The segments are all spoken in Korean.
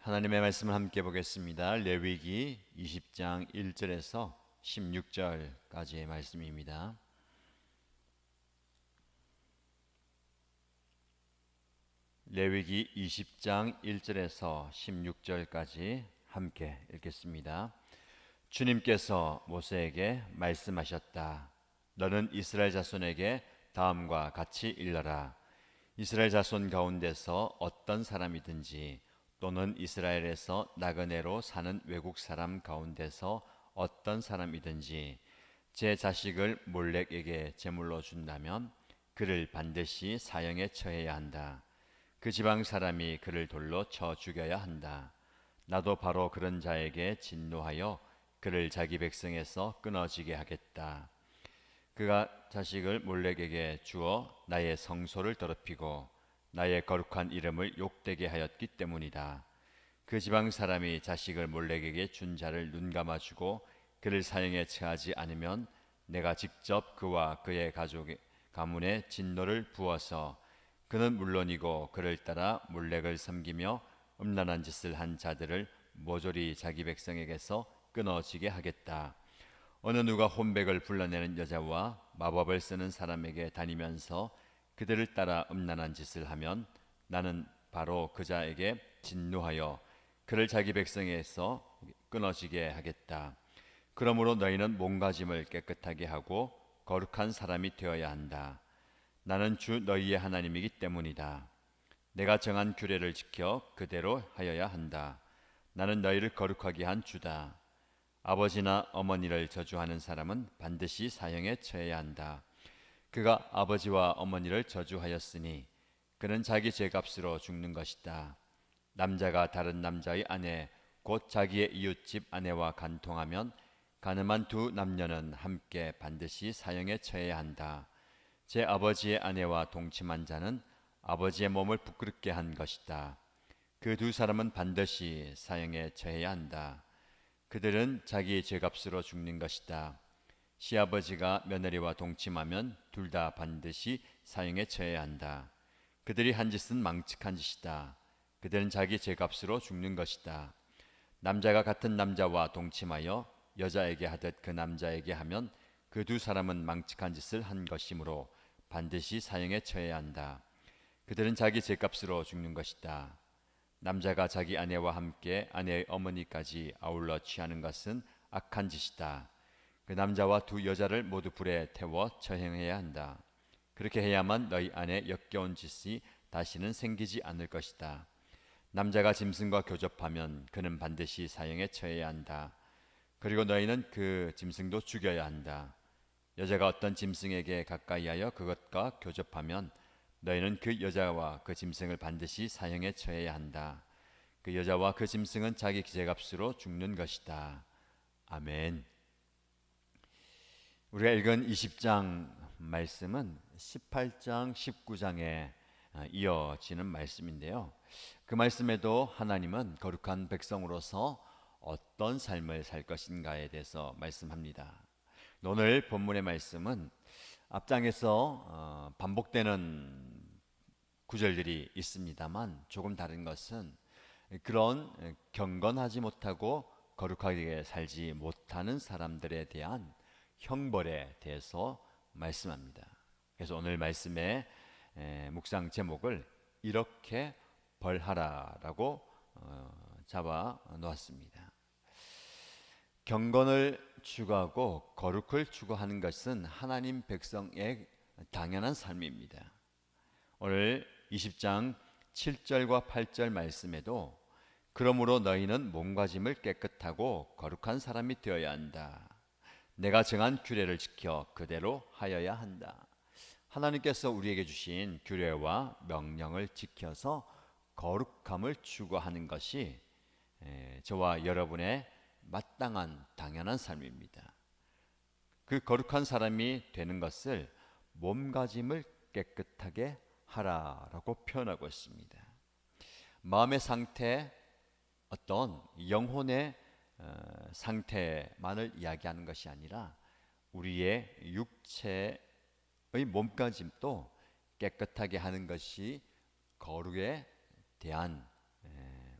하나님의 말씀을 함께 보겠습니다. 레위기 20장 1절에서 16절까지의 말씀입니다. 레위기 20장 1절에서 16절까지 함께 읽겠습니다. 주님께서 모세에게 말씀하셨다. 너는 이스라엘 자손에게 다음과 같이 일러라. 이스라엘 자손 가운데서 어떤 사람이든지 또는 이스라엘에서 나그네로 사는 외국 사람 가운데서 어떤 사람이든지 제 자식을 몰렉에게 제물로 준다면 그를 반드시 사형에 처해야 한다. 그 지방 사람이 그를 돌로 쳐 죽여야 한다. 나도 바로 그런 자에게 진노하여 그를 자기 백성에서 끊어지게 하겠다. 그가 자식을 몰렉에게 주어 나의 성소를 더럽히고 나의 거룩한 이름을 욕되게 하였기 때문이다. 그 지방 사람이 자식을 몰렉에게 준 자를 눈감아 주고 그를 사형에 처하지 않으면 내가 직접 그와 그의 가족 가문에 진노를 부어서 그는 물론이고 그를 따라 몰렉을 섬기며 음란한 짓을 한 자들을 모조리 자기 백성에게서 끊어지게 하겠다. 어느 누가 혼백을 불러내는 여자와 마법을 쓰는 사람에게 다니면서 그들을 따라 음란한 짓을 하면 나는 바로 그 자에게 진노하여 그를 자기 백성에서 끊어지게 하겠다. 그러므로 너희는 몸가짐을 깨끗하게 하고 거룩한 사람이 되어야 한다. 나는 주 너희의 하나님이기 때문이다. 내가 정한 규례를 지켜 그대로 하여야 한다. 나는 너희를 거룩하게 한 주다. 아버지나 어머니를 저주하는 사람은 반드시 사형에 처해야 한다. 그가 아버지와 어머니를 저주하였으니 그는 자기 죄값으로 죽는 것이다. 남자가 다른 남자의 아내 곧 자기의 이웃집 아내와 간통하면 가늠한 두 남녀는 함께 반드시 사형에 처해야 한다. 제 아버지의 아내와 동침한 자는 아버지의 몸을 부끄럽게 한 것이다. 그 두 사람은 반드시 사형에 처해야 한다. 그들은 자기 죄값으로 죽는 것이다. 시아버지가 며느리와 동침하면 둘 다 반드시 사형에 처해야 한다. 그들이 한 짓은 망측한 짓이다. 그들은 자기 죄값으로 죽는 것이다. 남자가 같은 남자와 동침하여 여자에게 하듯 그 남자에게 하면 그 두 사람은 망측한 짓을 한 것이므로 반드시 사형에 처해야 한다. 그들은 자기 죄값으로 죽는 것이다. 남자가 자기 아내와 함께 아내의 어머니까지 아울러 취하는 것은 악한 짓이다. 그 남자와 두 여자를 모두 불에 태워 처형해야 한다. 그렇게 해야만 너희 안에 역겨운 짓이 다시는 생기지 않을 것이다. 남자가 짐승과 교접하면 그는 반드시 사형에 처해야 한다. 그리고 너희는 그 짐승도 죽여야 한다. 여자가 어떤 짐승에게 가까이하여 그것과 교접하면 너희는 그 여자와 그 짐승을 반드시 사형에 처해야 한다. 그 여자와 그 짐승은 자기 죄값으로 죽는 것이다. 아멘. 우리가 읽은 20장 말씀은 18장, 19장에 이어지는 말씀인데요. 그 말씀에도 하나님은 거룩한 백성으로서 어떤 삶을 살 것인가에 대해서 말씀합니다. 오늘 본문의 말씀은 앞장에서 반복되는 구절들이 있습니다만 조금 다른 것은 그런 경건하지 못하고 거룩하게 살지 못하는 사람들에 대한 형벌에 대해서 말씀합니다. 그래서 오늘 말씀의 묵상 제목을 이렇게 벌하라라고 잡아 놓았습니다. 경건을 추구하고 거룩을 추구하는 것은 하나님 백성의 당연한 삶입니다. 오늘 20장 7절과 8절 말씀에도 그러므로 너희는 몸가짐을 깨끗하고 거룩한 사람이 되어야 한다. 내가 정한 규례를 지켜 그대로 하여야 한다. 하나님께서 우리에게 주신 규례와 명령을 지켜서 거룩함을 추구하는 것이 저와 여러분의 마땅한 당연한 삶입니다. 그 거룩한 사람이 되는 것을 몸가짐을 깨끗하게 하라라고 표현하고 있습니다. 마음의 상태, 어떤 영혼의 상태만을 이야기하는 것이 아니라 우리의 육체의 몸가짐도 깨끗하게 하는 것이 거룩에 대한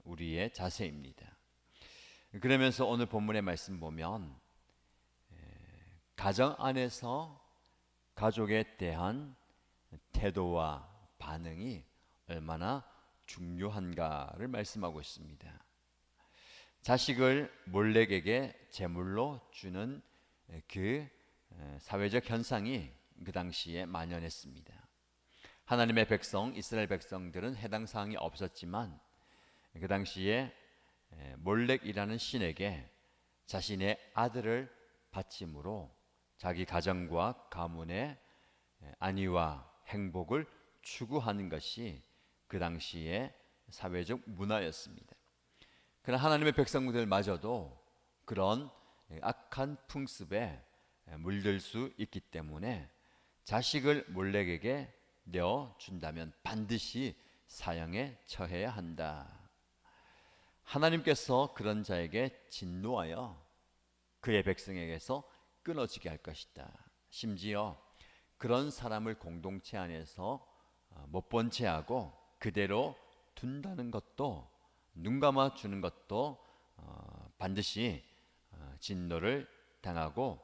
우리의 자세입니다. 그러면서 오늘 본문의 말씀 보면 가정 안에서 가족에 대한 태도와 반응이 얼마나 중요한가를 말씀하고 있습니다. 자식을 몰렉에게 제물로 주는 그 사회적 현상이 그 당시에 만연했습니다. 하나님의 백성, 이스라엘 백성들은 해당 사항이 없었지만 그 당시에 몰렉이라는 신에게 자신의 아들을 바침으로 자기 가정과 가문의 안위와 행복을 추구하는 것이 그 당시의 사회적 문화였습니다. 그러나 하나님의 백성들마저도 그런 악한 풍습에 물들 수 있기 때문에 자식을 몰렉에게 내어준다면 반드시 사형에 처해야 한다. 하나님께서 그런 자에게 진노하여 그의 백성에게서 끊어지게 할 것이다. 심지어 그런 사람을 공동체 안에서 못 본 채하고 그대로 둔다는 것도, 눈 감아 주는 것도 반드시 진노를 당하고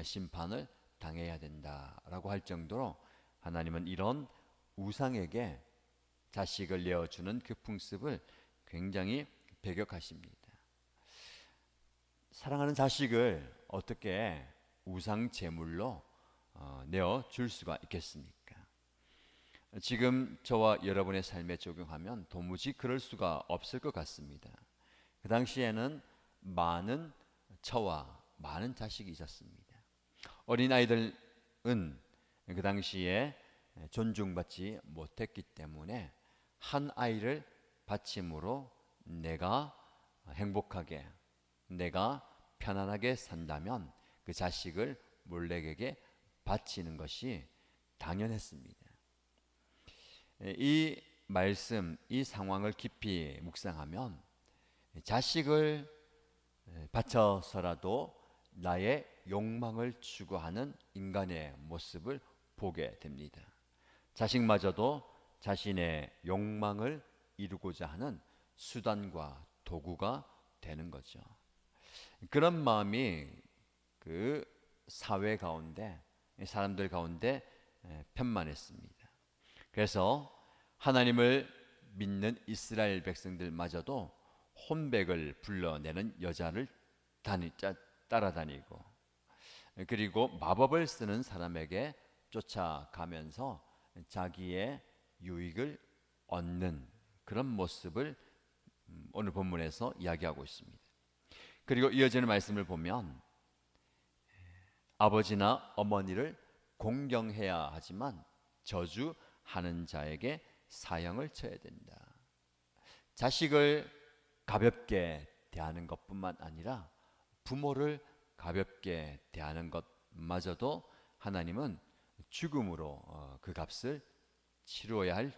심판을 당해야 된다라고 할 정도로 하나님은 이런 우상에게 자식을 내어주는 그 풍습을 굉장히 배격하십니다. 사랑하는 자식을 어떻게 우상 제물로 내어줄 수가 있겠습니까? 지금 저와 여러분의 삶에 적용하면 도무지 그럴 수가 없을 것 같습니다. 그 당시에는 많은 처와 많은 자식이 있었습니다. 어린아이들은 그 당시에 존중받지 못했기 때문에 한 아이를 바침으로 내가 행복하게, 내가 편안하게 산다면 그 자식을 몰렉에게 바치는 것이 당연했습니다. 이 말씀, 이 상황을 깊이 묵상하면 자식을 바쳐서라도 나의 욕망을 추구하는 인간의 모습을 보게 됩니다. 자식마저도 자신의 욕망을 이루고자 하는 수단과 도구가 되는 거죠. 그런 마음이 그 사회 가운데, 사람들 가운데 편만했습니다. 그래서 하나님을 믿는 이스라엘 백성들마저도 혼백을 불러내는 여자를 따라다니고, 그리고 마법을 쓰는 사람에게 쫓아가면서 자기의 유익을 얻는 그런 모습을 오늘 본문에서 이야기하고 있습니다. 그리고 이어지는 말씀을 보면 아버지나 어머니를 공경해야 하지만 저주하는 자에게 사형을 쳐야 된다. 자식을 가볍게 대하는 것뿐만 아니라 부모를 가볍게 대하는 것마저도 하나님은 죽음으로 그 값을 치루어야 할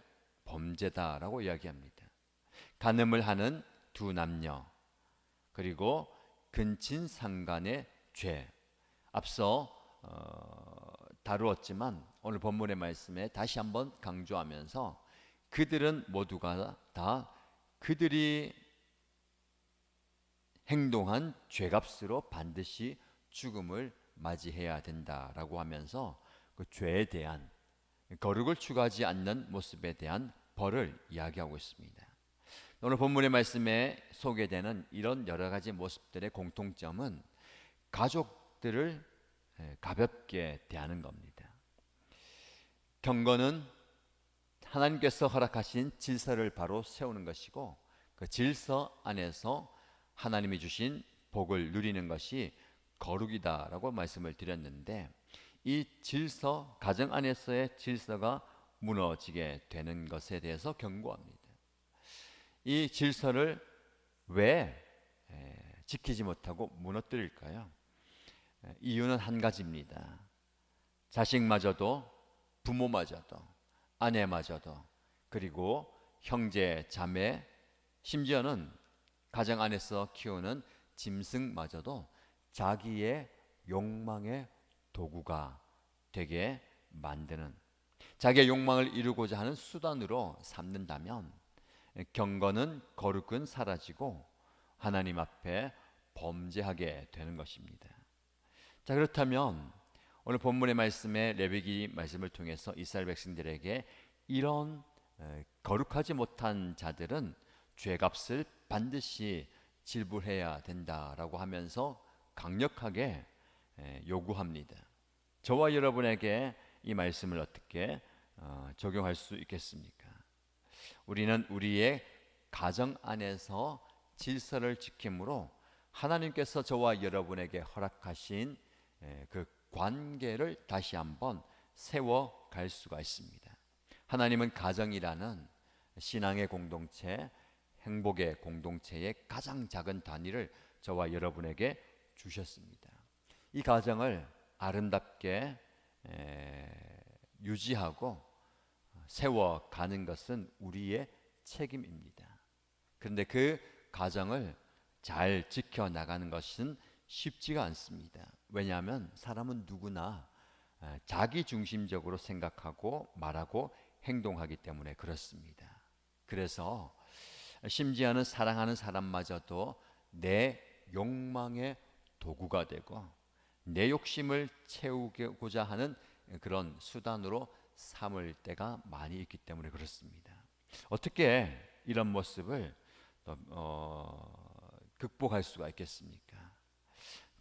범죄다라고 이야기합니다. 간음을 하는 두 남녀, 그리고 근친상간의 죄, 앞서 다루었지만 오늘 본문의 말씀에 다시 한번 강조하면서 그들은 모두가 다 그들이 행동한 죄값으로 반드시 죽음을 맞이해야 된다라고 하면서 그 죄에 대한, 거룩을 추구하지 않는 모습에 대한 벌을 이야기하고 있습니다. 오늘 본문의 말씀에 소개되는 이런 여러 가지 모습들의 공통점은 가족들을 가볍게 대하는 겁니다. 경건은 하나님께서 허락하신 질서를 바로 세우는 것이고, 그 질서 안에서 하나님이 주신 복을 누리는 것이 거룩이다라고 말씀을 드렸는데, 이 질서, 가정 안에서의 질서가 무너지게 되는 것에 대해서 경고합니다. 이 질서를 왜 지키지 못하고 무너뜨릴까요? 이유는 한 가지입니다. 자식마저도, 부모마저도, 아내마저도, 그리고 형제, 자매, 심지어는 가정 안에서 키우는 짐승마저도 자기의 욕망의 도구가 되게 만드는, 자기의 욕망을 이루고자 하는 수단으로 삼는다면 경건은 거룩은 사라지고 하나님 앞에 범죄하게 되는 것입니다. 자, 그렇다면 오늘 본문의 말씀에 레위기 말씀을 통해서 이스라엘 백성들에게 이런 거룩하지 못한 자들은 죄값을 반드시 지불해야 된다라고 하면서 강력하게 요구합니다. 저와 여러분에게 이 말씀을 어떻게 적용할 수 있겠습니까? 우리는 우리의 가정 안에서 질서를 지킴으로 하나님께서 저와 여러분에게 허락하신 그 관계를 다시 한번 세워갈 수가 있습니다. 하나님은 가정이라는 신앙의 공동체, 행복의 공동체의 가장 작은 단위를 저와 여러분에게 주셨습니다. 이 가정을 아름답게 유지하고 세워가는 것은 우리의 책임입니다. 그런데 그 가정을 잘 지켜나가는 것은 쉽지가 않습니다. 왜냐하면 사람은 누구나 자기 중심적으로 생각하고 말하고 행동하기 때문에 그렇습니다. 그래서 심지어는 사랑하는 사람마저도 내 욕망의 도구가 되고 내 욕심을 채우고자 하는 그런 수단으로 삼을 때가 많이 있기 때문에 그렇습니다. 어떻게 이런 모습을 극복할 수가 있겠습니까?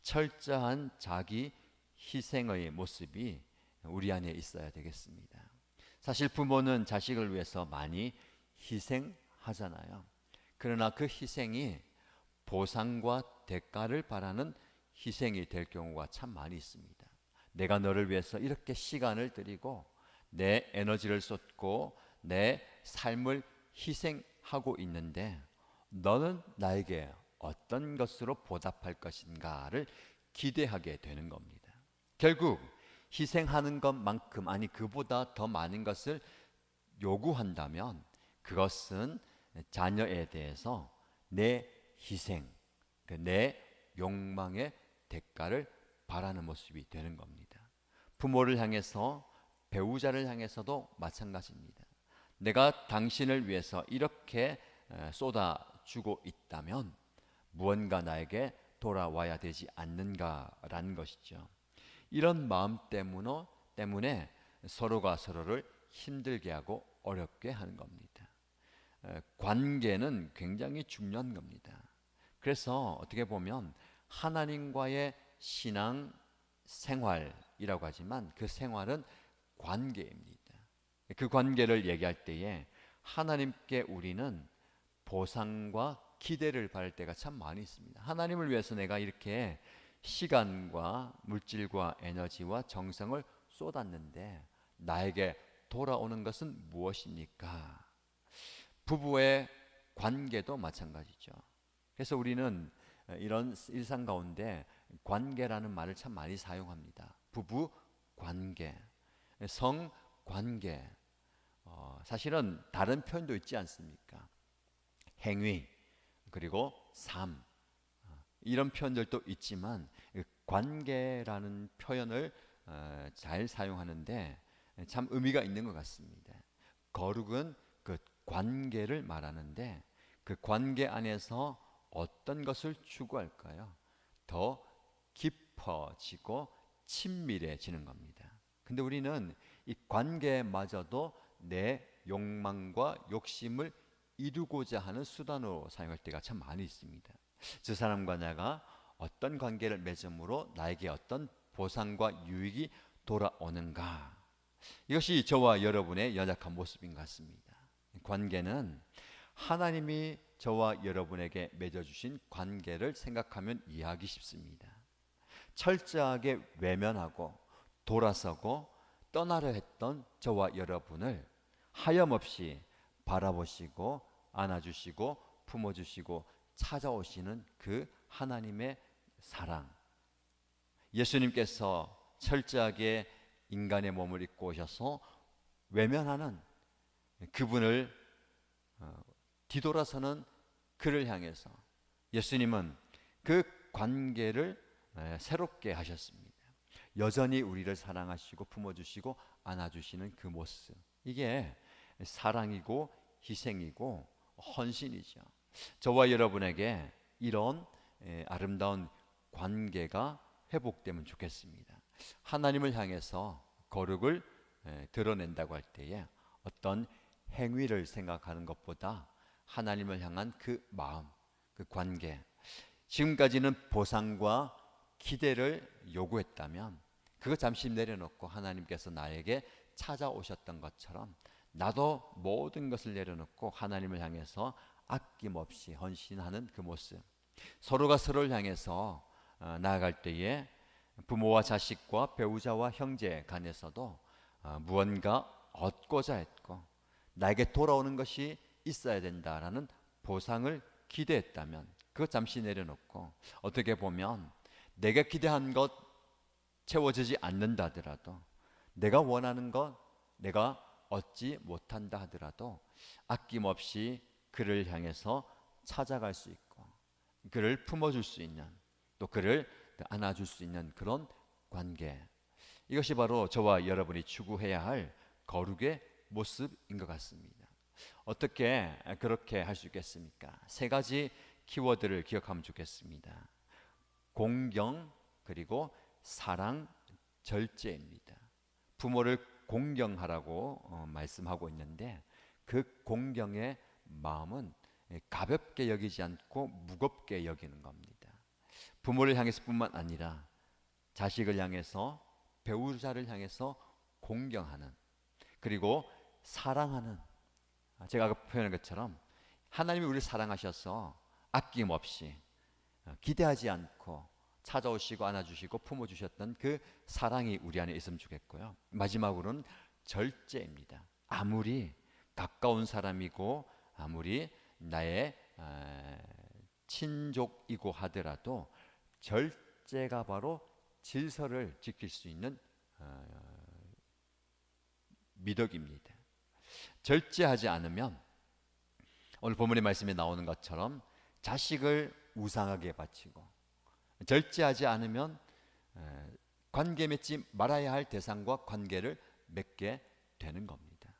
철저한 자기 희생의 모습이 우리 안에 있어야 되겠습니다. 사실 부모는 자식을 위해서 많이 희생하잖아요. 그러나 그 희생이 보상과 대가를 바라는 희생이 될 경우가 참 많이 있습니다. 내가 너를 위해서 이렇게 시간을 들이고 내 에너지를 쏟고 내 삶을 희생하고 있는데 너는 나에게 어떤 것으로 보답할 것인가를 기대하게 되는 겁니다. 결국 희생하는 것만큼 아니 그보다 더 많은 것을 요구한다면 그것은 자녀에 대해서 내 희생, 내 욕망의 대가를 바라는 모습이 되는 겁니다. 부모를 향해서 배우자를 향해서도 마찬가지입니다. 내가 당신을 위해서 이렇게 쏟아주고 있다면 무언가 나에게 돌아와야 되지 않는가라는 것이죠. 이런 마음 때문에 서로가 서로를 힘들게 하고 어렵게 하는 겁니다. 관계는 굉장히 중요한 겁니다. 그래서 어떻게 보면 하나님과의 신앙 생활이라고 하지만 그 생활은 관계입니다. 그 관계를 얘기할 때에 하나님께 우리는 보상과 기대를 바랄 때가 참 많이 있습니다. 하나님을 위해서 내가 이렇게 시간과 물질과 에너지와 정성을 쏟았는데 나에게 돌아오는 것은 무엇입니까? 부부의 관계도 마찬가지죠. 그래서 우리는 이런 일상 가운데 관계라는 말을 참 많이 사용합니다. 부부 관계, 성 관계, 사실은 다른 표현도 있지 않습니까? 행위, 그리고 삶, 이런 표현들도 있지만 관계라는 표현을 잘 사용하는데 참 의미가 있는 것 같습니다. 거룩은 그 관계를 말하는데 그 관계 안에서 어떤 것을 추구할까요? 더 깊어지고 친밀해지는 겁니다. 근데 우리는 이 관계마저도 내 욕망과 욕심을 이루고자 하는 수단으로 사용할 때가 참 많이 있습니다. 저 사람과 내가 어떤 관계를 맺음으로 나에게 어떤 보상과 유익이 돌아오는가, 이것이 저와 여러분의 연약한 모습인 것 같습니다. 관계는 하나님이 저와 여러분에게 맺어주신 관계를 생각하면 이해하기 쉽습니다. 철저하게 외면하고 돌아서고 떠나려 했던 저와 여러분을 하염없이 바라보시고 안아주시고 품어주시고 찾아오시는 그 하나님의 사랑, 예수님께서 철저하게 인간의 몸을 입고 오셔서 외면하는 그분을 뒤돌아서는 그를 향해서 예수님은 그 관계를 새롭게 하셨습니다. 여전히 우리를 사랑하시고 품어주시고 안아주시는 그 모습, 이게 사랑이고 희생이고 헌신이죠. 저와 여러분에게 이런 아름다운 관계가 회복되면 좋겠습니다. 하나님을 향해서 거룩을 드러낸다고 할 때에 어떤 행위를 생각하는 것보다 하나님을 향한 그 마음, 그 관계, 지금까지는 보상과 기대를 요구했다면 그거 잠시 내려놓고 하나님께서 나에게 찾아오셨던 것처럼 나도 모든 것을 내려놓고 하나님을 향해서 아낌없이 헌신하는 그 모습, 서로가 서로를 향해서 나아갈 때에 부모와 자식과 배우자와 형제 간에서도 무언가 얻고자 했고 나에게 돌아오는 것이 있어야 된다라는 보상을 기대했다면 그거 잠시 내려놓고 어떻게 보면 내가 기대한 것 채워지지 않는다 하더라도 내가 원하는 것 내가 얻지 못한다 하더라도 아낌없이 그를 향해서 찾아갈 수 있고 그를 품어줄 수 있는 또 그를 안아줄 수 있는 그런 관계, 이것이 바로 저와 여러분이 추구해야 할 거룩의 모습인 것 같습니다. 어떻게 그렇게 할 수 있겠습니까? 세 가지 키워드를 기억하면 좋겠습니다. 공경, 그리고 사랑, 절제입니다. 부모를 공경하라고 말씀하고 있는데 그 공경의 마음은 가볍게 여기지 않고 무겁게 여기는 겁니다. 부모를 향해서뿐만 아니라 자식을 향해서, 배우자를 향해서 공경하는, 그리고 사랑하는, 제가 아까 표현한 것처럼 하나님이 우리를 사랑하셔서 아낌없이 기대하지 않고 찾아오시고 안아주시고 품어주셨던 그 사랑이 우리 안에 있으면 좋겠고요. 마지막으로는 절제입니다. 아무리 가까운 사람이고 아무리 나의 친족이고 하더라도 절제가 바로 질서를 지킬 수 있는 미덕입니다. 절제하지 않으면 오늘 본문의 말씀에 나오는 것처럼 자식을 우상하게 바치고, 절제하지 않으면 관계 맺지 말아야 할 대상과 관계를 맺게 되는 겁니다.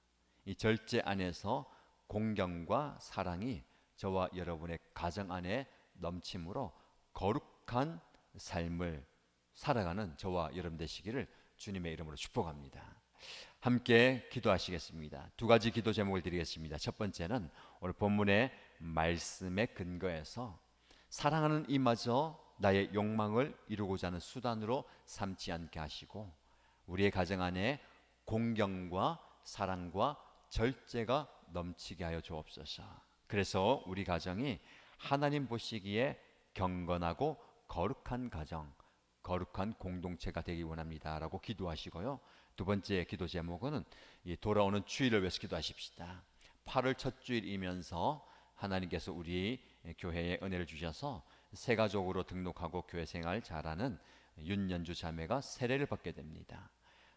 이 절제 안에서 공경과 사랑이 저와 여러분의 가정 안에 넘침으로 거룩한 삶을 살아가는 저와 여러분 되시기를 주님의 이름으로 축복합니다. 함께 기도하시겠습니다. 두 가지 기도 제목을 드리겠습니다. 첫 번째는 오늘 본문의 말씀에 근거해서 사랑하는 이마저 나의 욕망을 이루고자 하는 수단으로 삼지 않게 하시고 우리의 가정 안에 공경과 사랑과 절제가 넘치게 하여 주옵소서. 그래서 우리 가정이 하나님 보시기에 경건하고 거룩한 가정, 거룩한 공동체가 되기 원합니다 라고 기도하시고요. 두 번째 기도 제목은 이 돌아오는 주일을 위해서 기도하십시다. 8월 첫 주일이면서 하나님께서 우리 교회에 은혜를 주셔서 새가족으로 등록하고 교회 생활 잘하는 윤연주 자매가 세례를 받게 됩니다.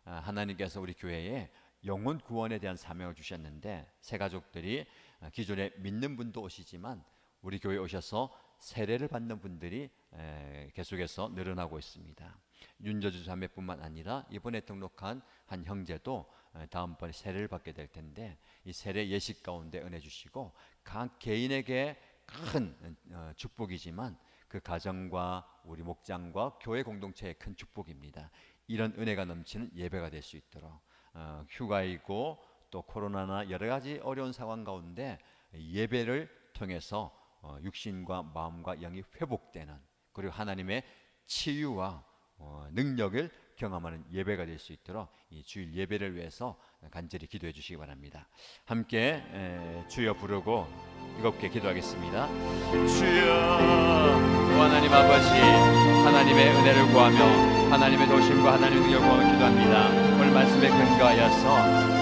하나님께서 우리 교회에 영혼 구원에 대한 사명을 주셨는데 새가족들이 기존에 믿는 분도 오시지만 우리 교회에 오셔서 세례를 받는 분들이 계속해서 늘어나고 있습니다. 윤저주 자매뿐만 아니라 이번에 등록한 한 형제도 다음번에 세례를 받게 될 텐데 이 세례 예식 가운데 은혜 주시고 각 개인에게 큰 축복이지만 그 가정과 우리 목장과 교회 공동체의 큰 축복입니다. 이런 은혜가 넘치는 예배가 될 수 있도록 휴가이고 또 코로나나 여러 가지 어려운 상황 가운데 예배를 통해서 육신과 마음과 영이 회복되는, 그리고 하나님의 치유와 능력을 경험하는 예배가 될 수 있도록 이 주일 예배를 위해서 간절히 기도해 주시기 바랍니다. 함께 주여 부르고 뜨겁게 기도하겠습니다. 주여, 하나님 아버지, 하나님의 은혜를 구하며 하나님의 도심과 하나님의 능력을 구하며 기도합니다. 오늘 말씀에 근거하여서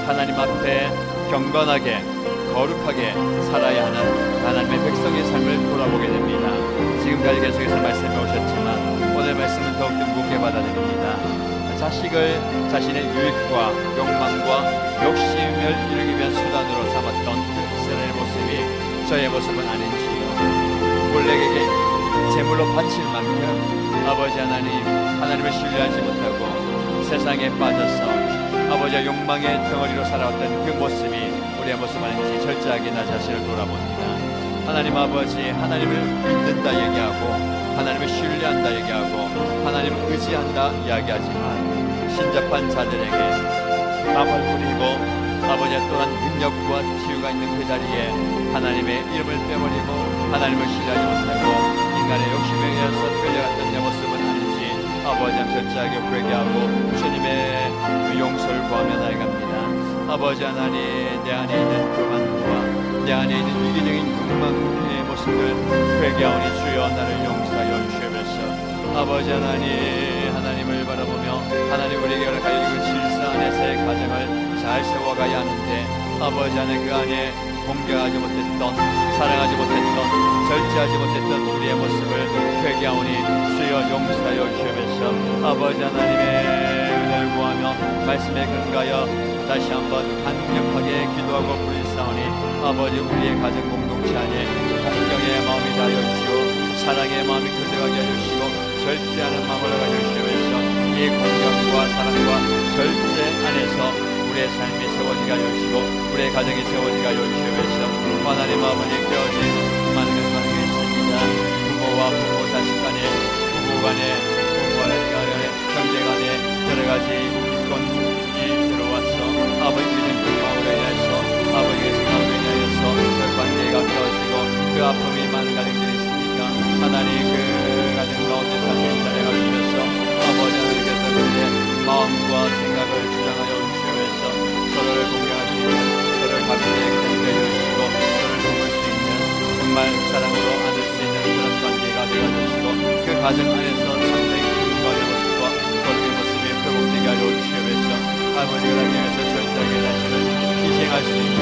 하나님 앞에 경건하게 거룩하게 살아야 하는 하나님의 백성의 삶을 돌아보게 됩니다. 지금까지 계속해서 말씀해 오셨지만 오늘 말씀은 더욱더 무겁게 받아들입니다. 자식을 자신의 유익과 욕망과 욕심을 이루기 위한 수단으로 삼았던 그 이스라엘의 모습이 저의 모습은 아닌지요. 몰렉에게 제물로 바칠 만큼 아버지 하나님을 신뢰하지 못하고 세상에 빠져서 아버지의 욕망의 덩어리로 살아왔던 그 모습이 우리의 모습 아닌지 철저하게 나 자신을 돌아봅니다. 하나님 아버지, 하나님을 믿는다 얘기하고 하나님을 신뢰한다 얘기하고 하나님을 의지한다 이야기하지만 신접한 자들에게 마음을 부리고 아버지의 또한 능력과 치유가 있는 그 자리에 하나님의 이름을 빼버리고 하나님을 신뢰하지 못하고 인간의 욕심에 의해서 끌려갔던 내 모습은 아닌지 아버지 철저하게 회개하고 주님의 용서를 구하며 나아갑니다. 아버지 하나님, 내 안에 있는 교만과 내 안에 있는 이기적인 욕망의 모습을 회개하오니 주여 나를 용서하여 주옵소서. 아버지 하나님, 하나님을 바라보며 하나님 우리에게 허락하여 그 질서 안에서의 가정을 잘 세워가야 하는데 아버지 하나님 그 안에 공경하지 못했던, 사랑하지 못했던, 절제하지 못했던 우리의 모습을 회개하오니 주여 용서하여 주옵소서. 아버지 하나님의 은혜를 구하며 말씀에 근거하여 다시 한번 강력하게 기도하고 부르짖사오니 아버지 우리의 가정 공동체 안에 공경의 마음이 닿아 주시고 사랑의 마음이 끌려가게 해주시고 절제하는 마음을 가져 주시옵소서. 이 공경과 사랑과 절제 안에서 우리의 삶이 세워지게 하여 주시고 우리의 가정이 세워지게 하여 주시옵소서. 하나님 아버지 깨어진 많은 것을 있습니다. 부모와 부모 자식 간에, 부부 간에, 부모와 간에, 형제 간에 여러 가지 일이 들어왔어. 아버지 믿음 마음으로 인하여서 아버지의 생각으로 인하여서 그 관계가 깨어지고 그 아픔이 많은 가정들이 있으니까 하나님 그 가정 가운데 사실 자녀가 주셔서 아버지 하나님께서 그들의 마음과 생각을 주장하여 주시옵소서. 서로를 공경하시고 서로를 가볍게 견뎌해 주시고 서로를 돕을 수 있는 정말 사랑으로 안을 수 있는 그런 관계가 되어주시고 그 가정 안에서 상당히 기쁨과의 모습과 거룩의 모습이 회복되게 하여 주시옵소서. 아버지가 나에게서 절대하게 자신을 희생할 수 있는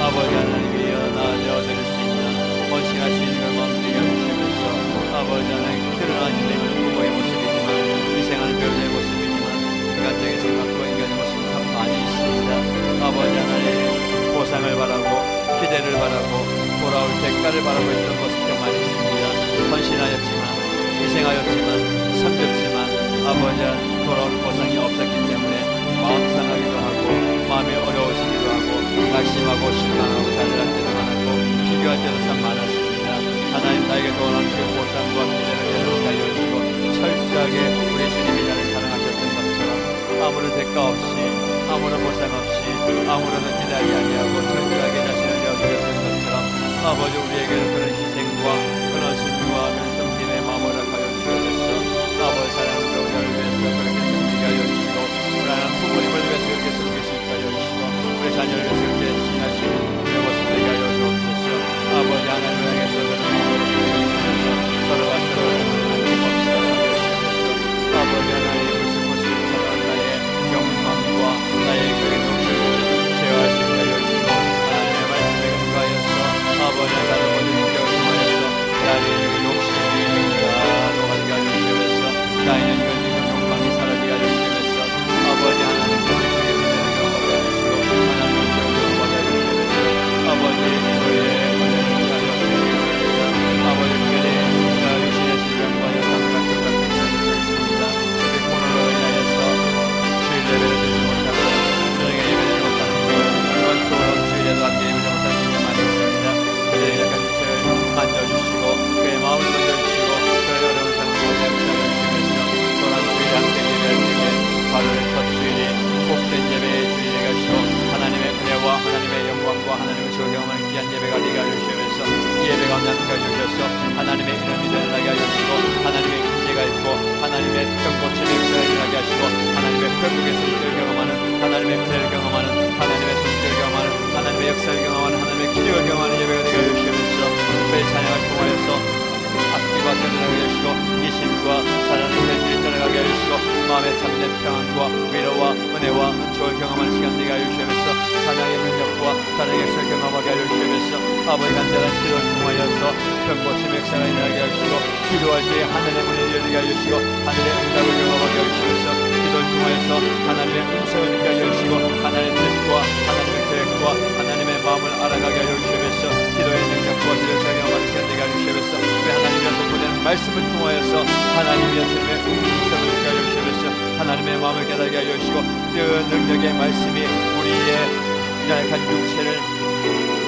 아버지 하나님이여 나아져 드릴 수 있는 헌신할 수 있는 걸 마음되게 하여 주시옵소서. 아버지 하나님 드러난 힘은 부모의 모습이지만 희생하는 배우자의 모습이지만 인간적인 생각과 인간의 모습은 참 많이 있습니다. 아버지 하나님 보상을 바라고 기대를 바라고 돌아올 대가를 바라고 있던 모습이 참 많이 있습니다. 헌신하였지만 희생하였지만 섬겼지만 아버지 돌아오는 보상이 없었기 때문에 마음 상하기도 하고 마음이 어려워지기도 하고 낙심하고 실망하고 좌절할 때도 많았고 비교할 때도 참 많았습니다. 하나님 나에게 돌아오는 그 보상과 기대를 여러분께 알려주시고 철저하게 우리 주님이 나를 사랑하셨던 것처럼 아무런 대가 없이 아무런 보상 없이 아무런 기대하지 아니하고 철저하게 자신을 내어주셨던 것처럼 아버지 우리에게는 그런 희생과 그런 신과 그런 섬김의 마음을 허락하여 주셔서 아버지 사랑하는 우리를 위해서 그렇게 섬기게 하여 주시고 우리 하나님 부모님을 위해서 그렇게 섬길 수 있게 하여 주시고 우리 자녀를 위해서 그렇게 신할 수 있는 우리의 모습 되게 하여 주옵소서. 아버지 하나님을 향해서 그런 마음으로 부여주셔서 서로가 서로를 아낌없이 사랑하여 주옵소서. 아버지 하나님 무슨 나의 욕망과 나의 그 욕심을 제어할 수 있게 하여 주시고 하나님의 말씀에 근거하여서 아버지 하나님 모든 인격을 통하여서 나의 그 욕심이 녹아지게 하여 주시옵소서. 나의 그 욕망이 사라지게 하여 주시옵소서. 아버지 하나님 우리에게 은혜를 경험하게 하여 주시고 하나님의 지원을 경험하게 하여 주시옵소서. 아버지 너의 은혜를 하여 주시옵소서. 아버지 특별히 육신의 질병과 여상과 결합된 자들도 있습니다. 우리 코로나로 인하여서 주일 예배를 드리지 못하고 저녁에 예배를 못하는 원토로 주일에도 함께 예배를 못하는 분이 많이 있습니다. 그들에게 약간 만져주시고 그의 마음을 만져주시고 그의 어려운 상황을 해주시면서 또한 주일에 함께 예배할 때에 바로의 첫 주일이 복된 예배의 주일이 되시고 하나님의 은혜와 하나님의 영광과 하나님의 조경을 귀한 예배가 되게 하여 주시면서 이 예배가 남게 하여 주셔서 하나님의 이름이 드러나게 하여 주시고 하나님의 임재가 있고 하나님의 병고침의 역사를 일어나게 하시고 하나님의 회복의 손길을 경험하는 하나님의 은혜를 경험하는 하나님의 손길을 경험하는 하나님의 역사를 경험하는 하나님의 기적을 경험하는 예배가 되게 하여 주시면서 매일 찬양을 통하여서 앞뒤가 드러나게 하시고 이심과 사랑의 현실이 드러나게 하시고 마음의 참된 평안과 위로와 은혜와 은총을 경험하는 시간 되게 하여 주시면서 찬양의 능력과 찬양의 역사를 경험하게 하여 주시면서 아버지 간절한 기도를 통하여서 병고침의 역사가 일어나게 하시고 기도할 때에 하늘의 문을 열리게 하여 주시고 하늘의 응답을 경험하게 하여 주시면서 기도를 통하여서 하나님의 음성을 듣게 하여 주시고 하나님의 뜻과 하나님의 계획과 하나님의 마음을 알아가게 하여 주시면서 기도의 능력과 기도의 역사를 경험하는 시간 되게 하여 주시면서 왜 하나님의 선포되는 말씀을 통하여서 하나님의 주님의 음성을 듣게 하여 주시면서 하나님의 마음을 깨닫게 하여 주시고 그 능력의 말씀이 우리의 연약한 육체를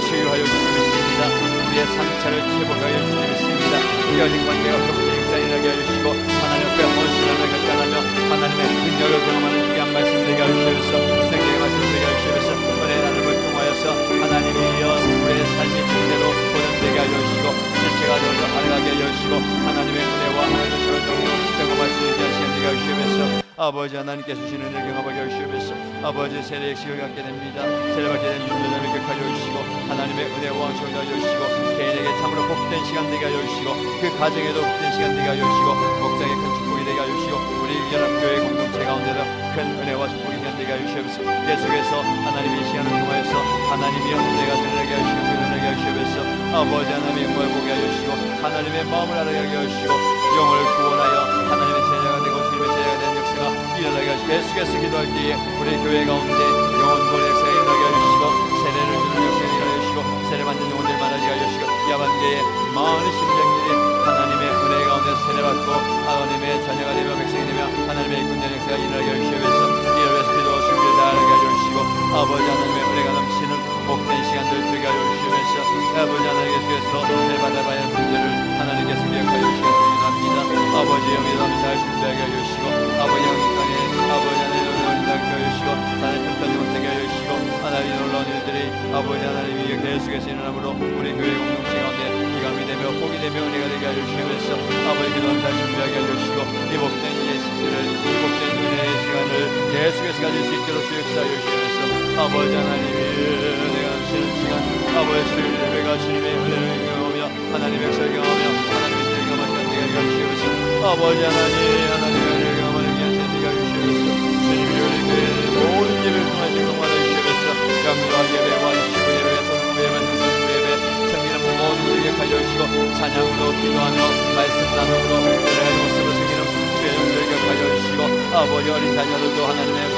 치유하여 주시고 있습니다. 우리의 상처를 회복하여 주시고 있습니다. 깨어진 관계가 회복되는 역사를 일어나게 하시고 하나님 앞에 헌신하며 결단하며 하나님의 능력을 경험하는 귀한 말씀 되게 하시옵소서. 생명의 말씀 되게 하시옵소서. 은혜의 나눔을 통하여서 하나님이여 우리의 삶이 제대로 보존되게 하여 주시고 실체가 널려 알아가게 하여 주시고 하나님의 은혜와 하나님의 절정으로 경험할 수 있게 하시는 되게 하시옵소서. 아버지 하나님께서 주시는 은혜를 경험하게 하시옵소서. 아버지 세례의 시간을 갖게 됩니다. 세례받게 된 윤조자를 격하여 주시고 하나님의 은혜와 왕성을 하여 주시고 개인에게 참으로 복된 시간 되게 하여 주시고 그 가정에도 복된 시간 되게 하여 주시고 목장의 큰 축복이 되게 하여 주시고 우리 연합교회 공동체 가운데도 큰 은혜와 축복이 되게 하여 주시옵소서. 계속해서 하나님의 시간을 통하여서 하나님의 은혜가 드러나게 하여 주시고 드러나게 하여 주시옵소서. 아버지 하나님의 영광을 보게 하여 주시고 하나님의 마음을 알아가게 하여 주시고 영을 구원하여 하나님의 제자가 되고 주님의 제자가 된 역사가 일어나게 하시고 계속해서 기도할 때에 우리 교회 가운데 영혼 구원의 역사가 일어나게 하여 주시고 세례를 주는 역사가 일어나게 하여 주시고 세례받는 영혼들 많아지게 하여 주시고 야반계의 많은 심령들이 하나님의 은혜 가운데 세례받고 하나님의 자녀가 되며 백성이 되며 하나님의 이끈된 역사가 일어나게 하여 주시옵소서. 이를 위해서 기도와 준비를 다하게 하여 주시고 아버지 하나님의 은혜가 넘치는 복된 시간들 되게 하여 주시면서 아버지 하나님께서 세례받아야 할 문제를 하나님께서 기억하여 주시기를 기도합니다. 아버지 영이 감사할 준비하게 하여 주시고 아버지 영이 땅에 아버지 하나님 놀라운 일을 하게 하여 주시고 하나님 틈타지 못하게 하여 주시고 하나님 놀라운 일들이 아버지 하나님이 계속해서 일어나므로 우리 교회 공동체 가운데 기감이 되며 복이 되며 은혜가 되게 하여 주시면서 아버지 기도합니다. 준비하게 하여 주시고 이 복된 예식들을 이 복된 은혜의 시간을 계속해서 가질 수 있도록 주 역사하여 주시면서 아버지 하나님이 은혜가 넘치는 시간 아버지 주의 예배가 주님의 은혜를 경험하며 하나님의 역사를 경험하며 하나님의 은혜를 경험하시는 되게 하여 주시면서 아버지 하나님의 은혜를 경험하는 귀한 시간 되게 하여 주시면서 주님이 우리 교회의 모든 예배를 통해 경험하여 주시면서 영광 예배와 주시고 예배 성부 예배 성부 예배 성기는 모든 우리에게 가져 주시고 찬양으로 기도하며 말씀 나눔으로 은혜의 모습을 섬기는 주의 영들에게 가져 주시고 아버지 어린 자녀들도 하나님의